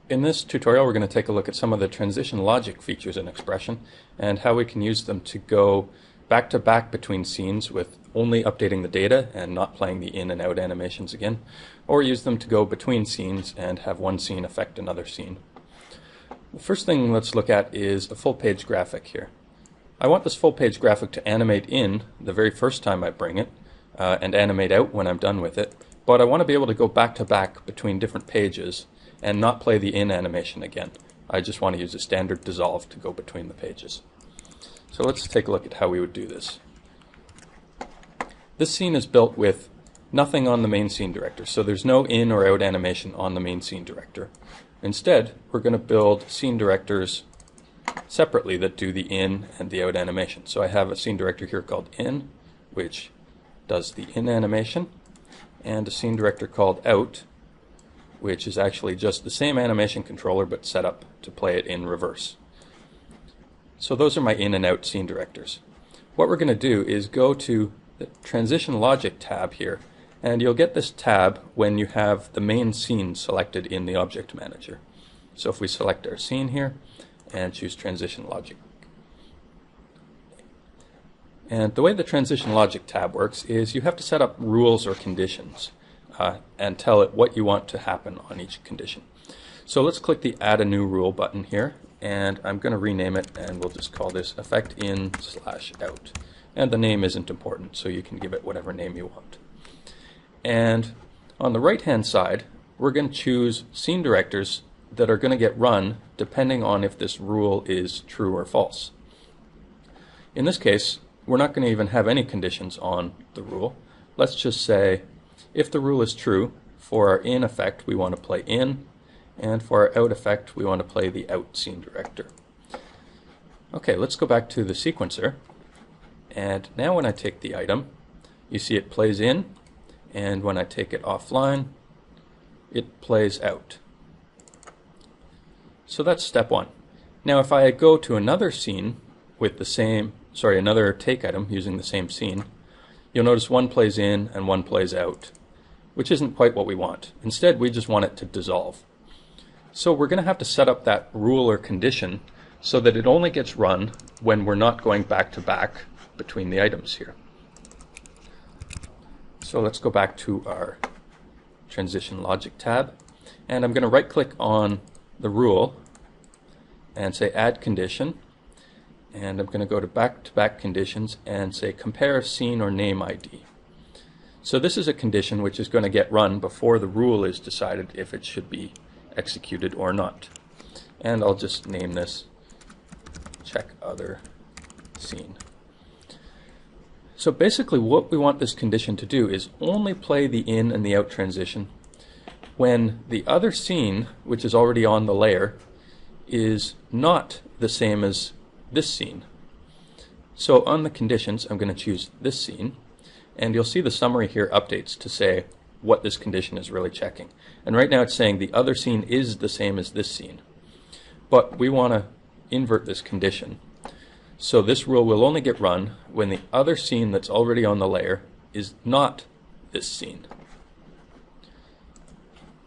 In this tutorial, we're going to take a look at some of the transition logic features in Expression and how we can use them to go back to back between scenes with only updating the data and not playing the in and out animations again, or use them to go between scenes and have one scene affect another scene. The first thing let's look at is a full page graphic here. I want this full page graphic to animate in the very first time I bring it and animate out when I'm done with it, but I want to be able to go back to back between different pages and not play the in animation again. I just want to use a standard dissolve to go between the pages. So let's take a look at how we would do this. This scene is built with nothing on the main scene director, so there's no in or out animation on the main scene director. Instead, we're going to build scene directors separately that do the in and the out animation. So I have a scene director here called in, which does the in animation, and a scene director called out, which is actually just the same animation controller but set up to play it in reverse. So those are my in and out scene directors. What we're going to do is go to the Transition Logic tab here, and you'll get this tab when you have the main scene selected in the Object Manager. So if we select our scene here and choose Transition Logic. And the way the Transition Logic tab works is you have to set up rules or conditions and tell it what you want to happen on each condition. So let's click the Add a New Rule button here, and I'm going to rename it, and we'll just call this Effect In/Out. And the name isn't important, so you can give it whatever name you want. And on the right-hand side, we're going to choose scene directors that are going to get run depending on if this rule is true or false. In this case, we're not going to even have any conditions on the rule. Let's just say if the rule is true, for our in effect we want to play in, and for our out effect we want to play the out scene director. Okay, let's go back to the sequencer, and now when I take the item, you see it plays in, and when I take it offline, it plays out. So that's step one. Now if I go to another scene with the same, another take item using the same scene, you'll notice one plays in and one plays out, which isn't quite what we want. Instead, we just want it to dissolve. So we're going to have to set up that rule or condition so that it only gets run when we're not going back to back between the items here. So let's go back to our Transition Logic tab, and I'm going to right click on the rule and say Add Condition, and I'm going to go to back conditions and say Compare Scene or Name ID. So this is a condition which is going to get run before the rule is decided if it should be executed or not. And I'll just name this Check Other Scene. So basically what we want this condition to do is only play the in and the out transition when the other scene, which is already on the layer, is not the same as this scene. So on the conditions, I'm going to choose this scene, and you'll see the summary here updates to say what this condition is really checking. And right now it's saying the other scene is the same as this scene. But we want to invert this condition. So this rule will only get run when the other scene that's already on the layer is not this scene.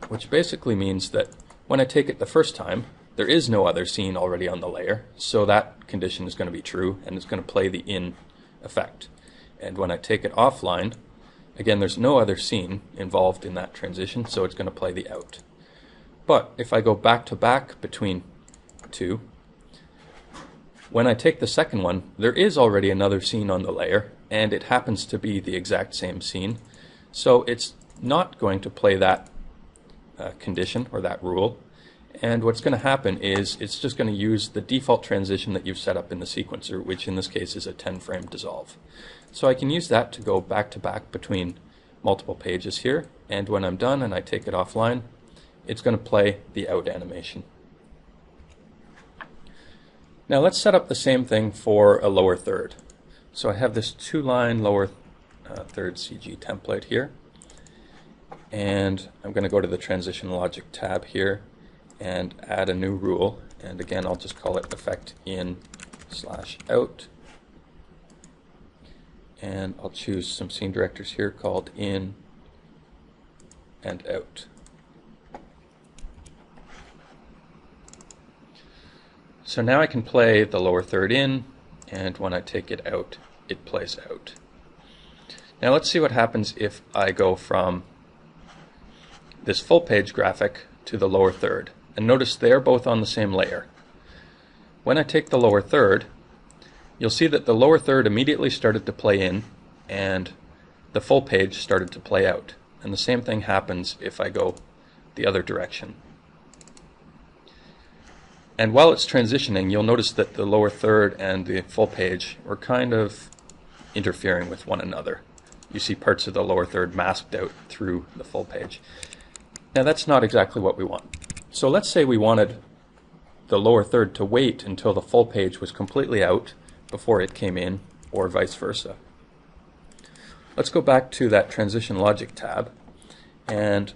Which basically means that when I take it the first time, there is no other scene already on the layer, so that condition is going to be true and it's going to play the in effect. And when I take it offline, again, there's no other scene involved in that transition, so it's going to play the out. But if I go back to back between two, when I take the second one, there is already another scene on the layer, and it happens to be the exact same scene, so it's not going to play that condition or that rule. And what's going to happen is it's just going to use the default transition that you've set up in the sequencer, which in this case is a 10-frame dissolve. So I can use that to go back to back between multiple pages here, and when I'm done and I take it offline, it's going to play the out animation. Now let's set up the same thing for a lower third. So I have this 2-line lower third CG template here, and I'm going to go to the Transition Logic tab here and add a new rule, and again I'll just call it Effect In/Out, and I'll choose some scene directors here called In and Out. So now I can play the lower third in, and when I take it out, it plays out. Now let's see what happens if I go from this full page graphic to the lower third. And notice they're both on the same layer. When I take the lower third, you'll see that the lower third immediately started to play in and the full page started to play out. And the same thing happens if I go the other direction. And while it's transitioning, you'll notice that the lower third and the full page are kind of interfering with one another. You see parts of the lower third masked out through the full page. Now that's not exactly what we want. So let's say we wanted the lower third to wait until the full page was completely out before it came in, or vice versa. Let's go back to that transition logic tab, and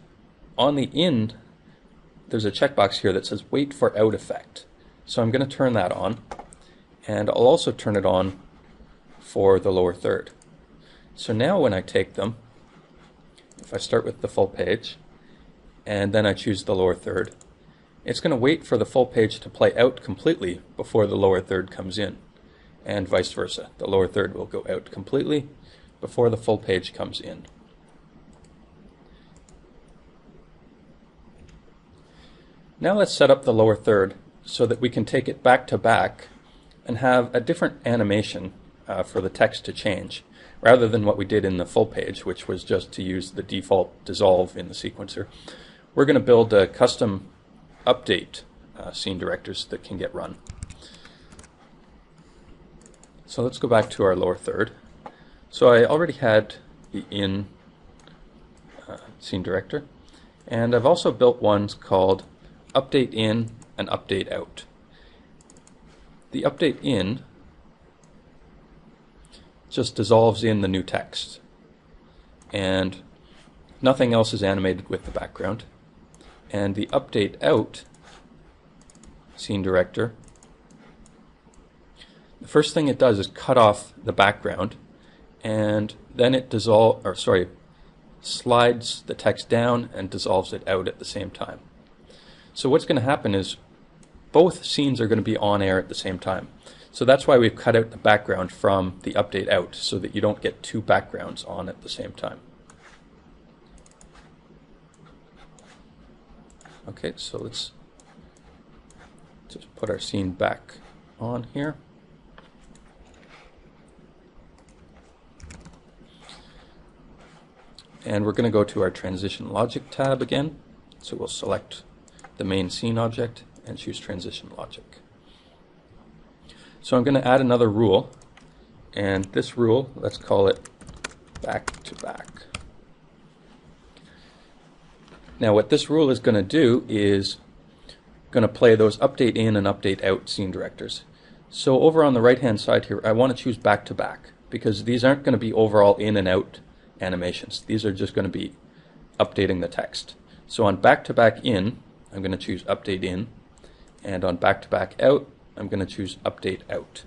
on the in there's a checkbox here that says wait for out effect. So I'm going to turn that on, and I'll also turn it on for the lower third. So now when I take them, if I start with the full page and then I choose the lower third, it's going to wait for the full page to play out completely before the lower third comes in, and vice versa. The lower third will go out completely before the full page comes in. Now let's set up the lower third so that we can take it back to back and have a different animation for the text to change, rather than what we did in the full page, which was just to use the default dissolve in the sequencer. We're going to build a custom update scene directors that can get run. So let's go back to our lower third. So I already had the in scene director, and I've also built ones called update in and update out. The update in just dissolves in the new text, and nothing else is animated with the background. And the update out scene director, the first thing it does is cut off the background, and then it slides the text down and dissolves it out at the same time. So what's going to happen is both scenes are going to be on air at the same time. So that's why we've cut out the background from the update out, so that you don't get two backgrounds on at the same time. Okay, so let's just put our scene back on here. And we're going to go to our transition logic tab again. So we'll select the main scene object and choose transition logic. So I'm going to add another rule, and this rule, let's call it back to back. Now what this rule is going to do is going to play those update in and update out scene directors. So over on the right hand side here, I want to choose back to back, because these aren't going to be overall in and out animations. These are just going to be updating the text. So on back to back in, I'm going to choose update in, and on back to back out, I'm going to choose update out.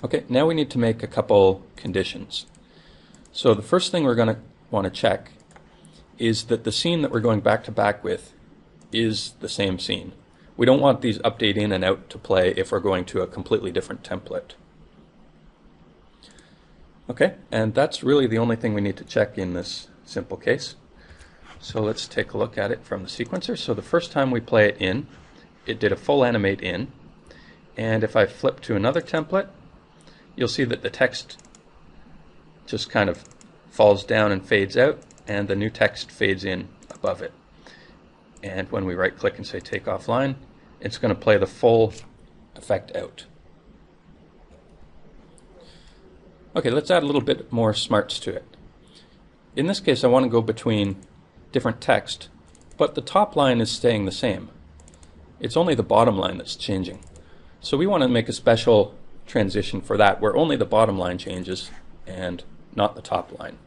Okay, now we need to make a couple conditions. So the first thing we're going to want to check is that the scene that we're going back to back with is the same scene. We don't want these update in and out to play if we're going to a completely different template. Okay, and that's really the only thing we need to check in this simple case. So let's take a look at it from the sequencer. So the first time we play it in, it did a full animate in, and if I flip to another template, you'll see that the text just kind of falls down and fades out, and the new text fades in above it. And when we right click and say take offline, it's going to play the full effect out. Okay, let's add a little bit more smarts to it. In this case, I want to go between different text, but the top line is staying the same. It's only the bottom line that's changing. So we want to make a special transition for that, where only the bottom line changes and not the top line.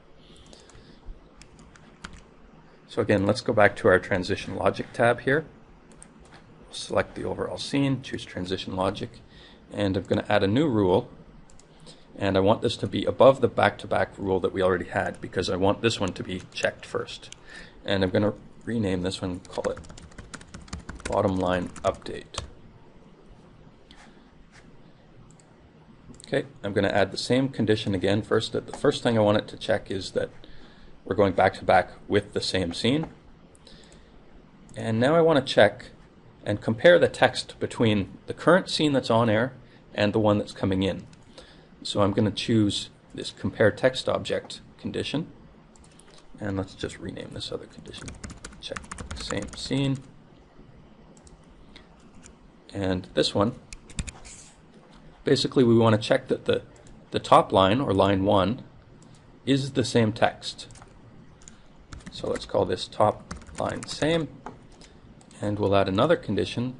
So again, let's go back to our transition logic tab here. Select the overall scene, choose transition logic, and I'm going to add a new rule, and I want this to be above the back-to-back rule that we already had, because I want this one to be checked first. And I'm going to rename this one, call it bottom line update. Okay, I'm going to add the same condition again. The first thing I want it to check is that we're going back to back with the same scene. And now I want to check and compare the text between the current scene that's on air and the one that's coming in. So I'm going to choose this compare text object condition, and let's just rename this other condition. Check same scene. And this one, basically we want to check that the top line, or line 1, is the same text. So let's call this top line same, and we'll add another condition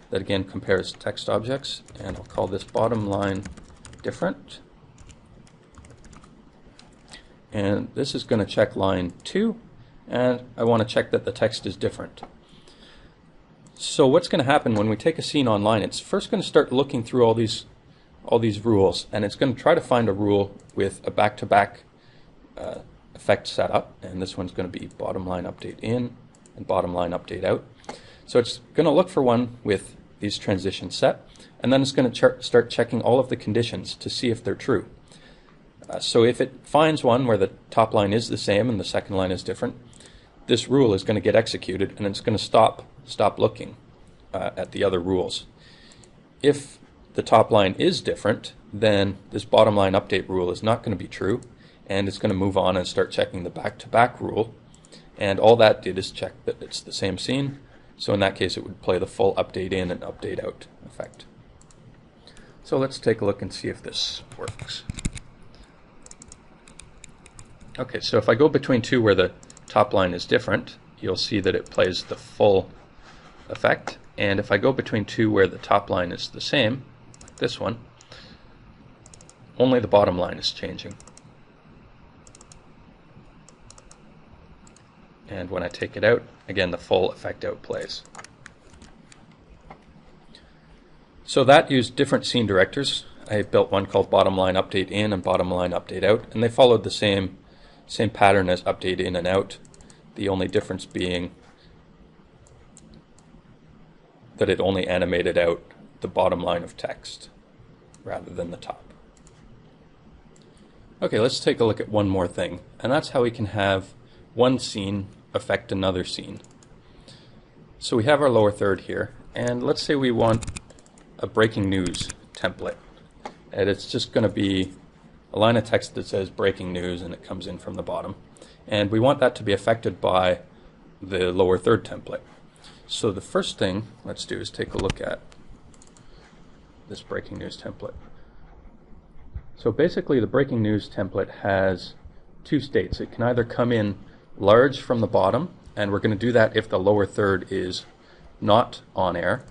that again compares text objects, and I'll call this bottom line different. And this is going to check line 2, and I want to check that the text is different. So what's going to happen when we take a scene online, it's first going to start looking through all these rules, and it's going to try to find a rule with a back-to-back effect setup, and this one's going to be bottom line update in and bottom line update out. So it's going to look for one with these transitions set, and then it's going to start checking all of the conditions to see if they're true. So if it finds one where the top line is the same and the second line is different, this rule is going to get executed, and it's going to stop looking at the other rules. If the top line is different, then this bottom line update rule is not going to be true, and it's going to move on and start checking the back-to-back rule, and all that did is check that it's the same scene. So in that case it would play the full update in and update out effect. So let's take a look and see if this works. Okay, so if I go between two where the top line is different, you'll see that it plays the full effect. And if I go between two where the top line is the same, like this one, only the bottom line is changing. And when I take it out, again the full effect out plays. So that used different scene directors. I built one called bottom line update in and bottom line update out, and they followed the same pattern as update in and out, the only difference being that it only animated out the bottom line of text rather than the top. Okay, let's take a look at one more thing, and that's how we can have one scene affect another scene. So we have our lower third here, and let's say we want a breaking news template, and it's just going to be a line of text that says breaking news, and it comes in from the bottom, and we want that to be affected by the lower third template. So the first thing let's do is take a look at this breaking news template. So basically the breaking news template has two states. It can either come in large from the bottom, and we're going to do that if the lower third is not on air,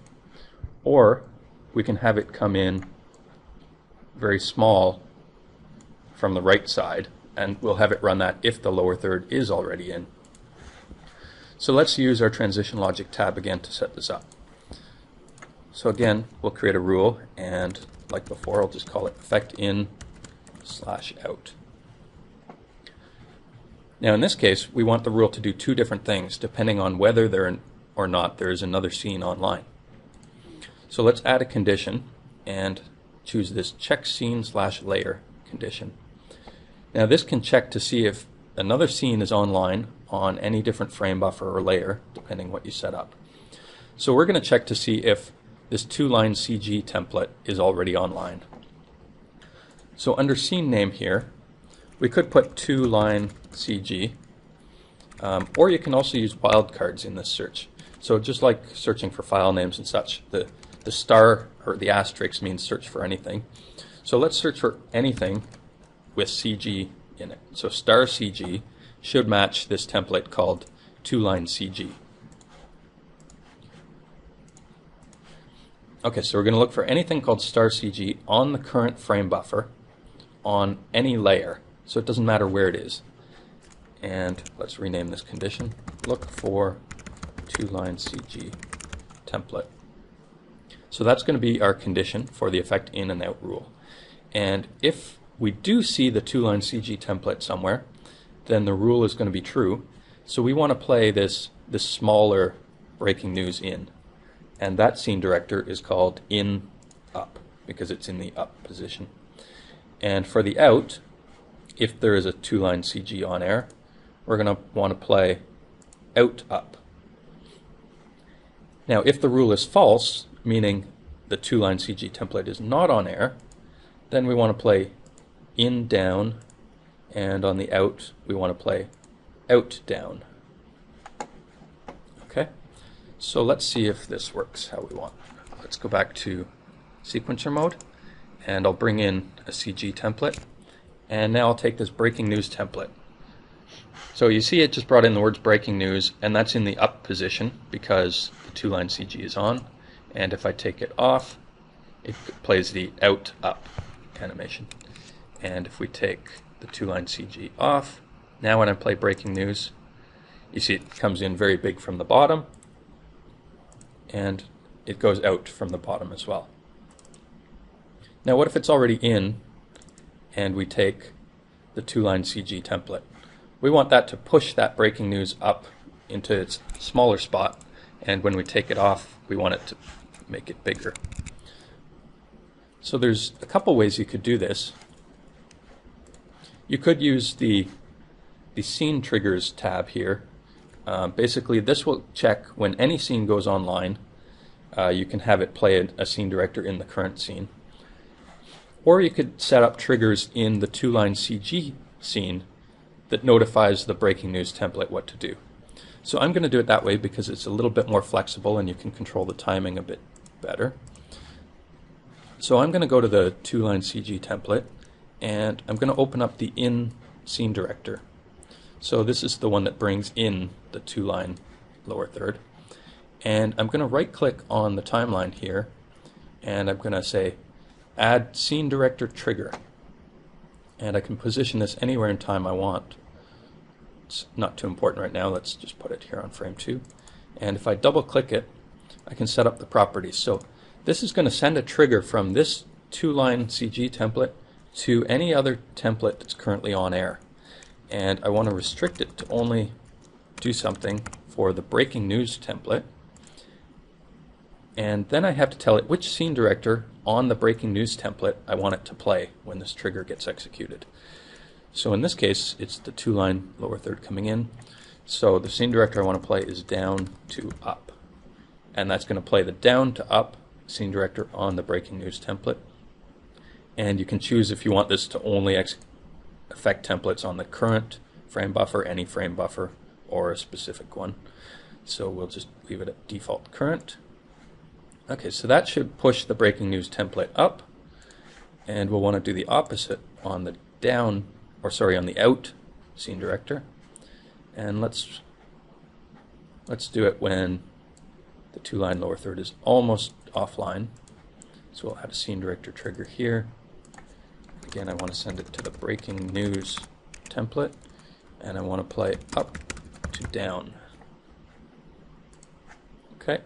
or we can have it come in very small from the right side, and we'll have it run that if the lower third is already in. So let's use our transition logic tab again to set this up. So again, we'll create a rule, and like before, I'll just call it effect in / out. Now in this case, we want the rule to do two different things depending on whether there or not there is another scene online. So let's add a condition and choose this check scene / layer condition. Now this can check to see if another scene is online on any different frame buffer or layer, depending what you set up. So we're going to check to see if this 2-line CG template is already online. So under scene name here, we could put 2-line CG, or you can also use wildcards in this search. So just like searching for file names and such, the star or the asterisk means search for anything. So let's search for anything with CG in it. So star CG should match this template called 2-line CG. Okay, so we're going to look for anything called star CG on the current frame buffer on any layer. So it doesn't matter where it is. And let's rename this condition. Look for 2-line CG template. So that's going to be our condition for the effect in and out rule. And if we do see the 2-line CG template somewhere, then the rule is going to be true. So we want to play this smaller breaking news in. And that scene director is called in up. because it's in the up position. And for the out, if there is a 2-line CG on air, we're going to want to play out up. Now if the rule is false, meaning the 2-line CG template is not on air, then we want to play in down, and on the out we want to play out down. Okay, so let's see if this works how we want. Let's go back to sequencer mode, and I'll bring in a CG template, and now I'll take this breaking news template. So you see it just brought in the words breaking news, and that's in the up position because the 2-line CG is on, and if I take it off, it plays the out up animation. And if we take the 2-line CG off, now when I play breaking news, you see it comes in very big from the bottom, and it goes out from the bottom as well. Now what if it's already in and we take the 2-line CG template? We want that to push that breaking news up into its smaller spot, and when we take it off we want it to make it bigger. So there's a couple ways you could do this. You could use the scene triggers tab here. Basically this will check when any scene goes online. You can have it play a scene director in the current scene. Or you could set up triggers in the 2-line CG scene that notifies the breaking news template what to do. So I'm going to do it that way because it's a little bit more flexible and you can control the timing a bit better. So I'm going to go to the 2-line CG template, and I'm going to open up the in scene director. So this is the one that brings in the 2-line lower third. And I'm going to right click on the timeline here, and I'm going to say add scene director trigger. And I can position this anywhere in time I want. It's not too important right now. Let's just put it here on frame 2. And if I double click it, I can set up the properties. So this is going to send a trigger from this 2-line CG template to any other template that's currently on air. And I want to restrict it to only do something for the breaking news template. And then I have to tell it which scene director on the breaking news template I want it to play when this trigger gets executed. So in this case, it's the 2-line lower third coming in. So the scene director I want to play is down to up. And that's going to play the down to up scene director on the breaking news template. And you can choose if you want this to only affect templates on the current frame buffer, any frame buffer, or a specific one. So we'll just leave it at default current. Okay, so that should push the breaking news template up, and we'll want to do the opposite on the down, or sorry, on the out scene director. And let's do it when the 2-line lower third is almost offline. So we'll add a scene director trigger here. Again, I want to send it to the breaking news template, and I want to play up to down. Okay.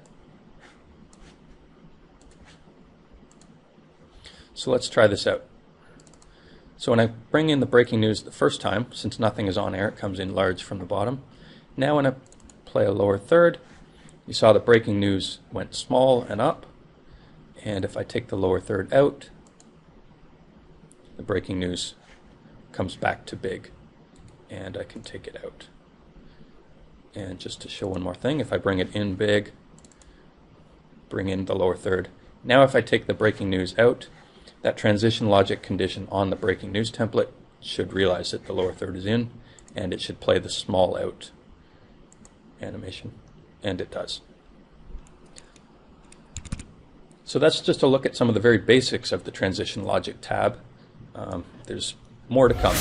So let's try this out. So when I bring in the breaking news the first time, since nothing is on air, it comes in large from the bottom. Now when I play a lower third, you saw the breaking news went small and up, and if I take the lower third out, the breaking news comes back to big, and I can take it out. And just to show one more thing, if I bring it in big, bring in the lower third. Now if I take the breaking news out, that transition logic condition on the breaking news template should realize that the lower third is in, and it should play the small out animation, and it does. So that's just a look at some of the very basics of the transition logic tab. There's more to come.